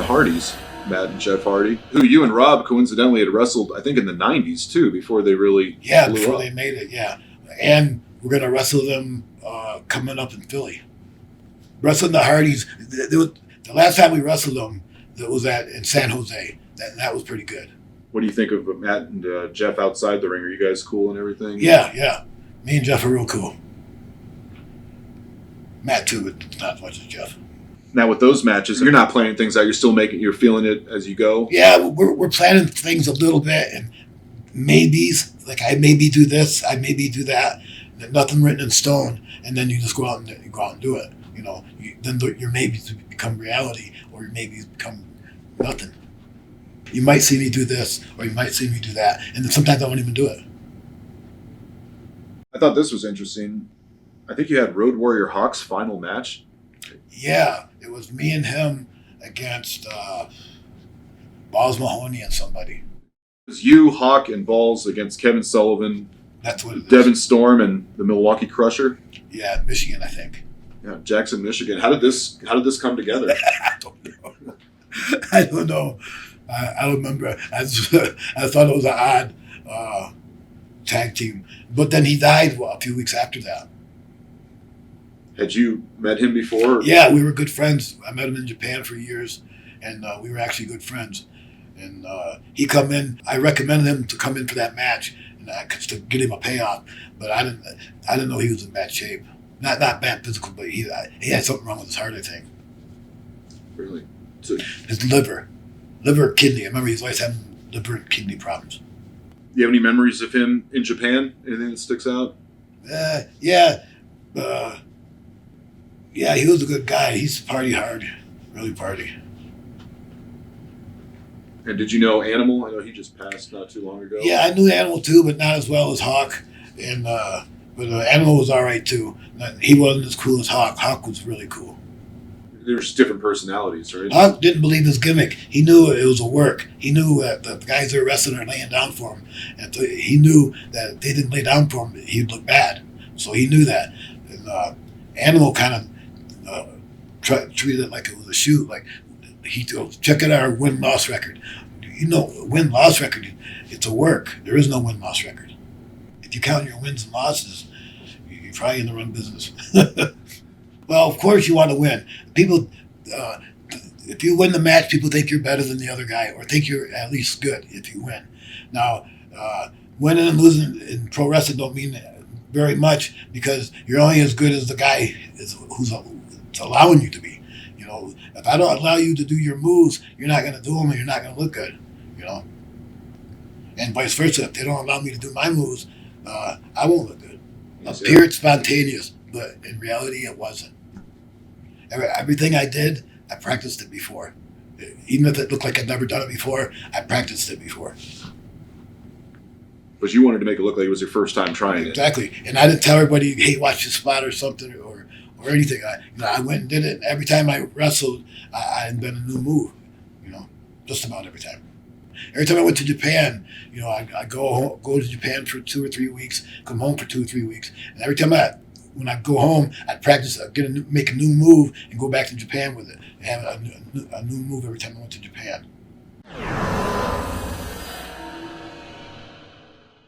Hardys, Matt and Jeff Hardy, who you and Rob coincidentally had wrestled, I think, in the 90s, too, before they really blew up. They made it, yeah. And we're going to wrestle them coming up in Philly. Wrestling the Hardys, the last time we wrestled them, that was in San Jose. That was pretty good. What do you think of Matt and Jeff outside the ring? Are you guys cool and everything? Yeah. Me and Jeff are real cool. Matt too, but not as much as Jeff. Now with those matches, you're not planning things out. You're feeling it as you go. Yeah, we're planning things a little bit and maybes. Like I maybe do this, I maybe do that. Nothing written in stone, and then you just go out and do it. Then your maybes become reality, or your maybes become nothing. You might see me do this, or you might see me do that, and then sometimes I won't even do it. I thought this was interesting. I think you had Road Warrior Hawk's final match. Yeah, it was me and him against Balls Mahoney and somebody. It was you, Hawk, and Balls against Kevin Sullivan. That's what it is. Devon Storm and the Milwaukee Crusher. Yeah, Michigan, I think. Yeah, Jackson, Michigan. How did this come together? I don't know. I remember. I thought it was an odd tag team. But then he died a few weeks after that. Had you met him before? Yeah, we were good friends. I met him in Japan for years, and we were actually good friends. And he come in. I recommended him to come in for that match, and to get him a payoff. But I didn't know he was in bad shape. Not bad physical, but he had something wrong with his heart, I think. Really? His liver, kidney. I remember he's always having liver and kidney problems. Do you have any memories of him in Japan? Anything that sticks out? Yeah, he was a good guy. He's party hard, really party. And did you know Animal? I know he just passed not too long ago. Yeah, I knew Animal too, but not as well as Hawk. And but Animal was all right too. He wasn't as cool as Hawk. Hawk was really cool. There's different personalities, right? Hawk didn't believe his gimmick. He knew it was a work. He knew that the guys that were wrestling are laying down for him. And he knew that if they didn't lay down for him, he'd look bad. So he knew that. And Animal kind of treated it like it was a shoot. Like he goes, check out our win-loss record. Win-loss record, it's a work. There is no win-loss record. If you count your wins and losses, you're probably in the wrong business. Well, of course you want to win. People, if you win the match, people think you're better than the other guy, or think you're at least good if you win. Now, winning and losing in pro wrestling don't mean very much, because you're only as good as the guy who's allowing you to be. If I don't allow you to do your moves, you're not going to do them, and you're not going to look good. And vice versa. If they don't allow me to do my moves, I won't look good. Appeared spontaneous, but in reality, it wasn't. Everything I did, I practiced it before. Even if it looked like I'd never done it before, I practiced it before. But you wanted to make it look like it was your first time trying it. Exactly. And I didn't tell everybody, hey, watch this spot or something or anything. I went and did it. And every time I wrestled, I invented a new move. Just about every time. Every time I went to Japan, I go to Japan for 2 or 3 weeks, come home for 2 or 3 weeks, and every time when I go home, I'd practice, make a new move, and go back to Japan with it, and have a new move every time I went to Japan.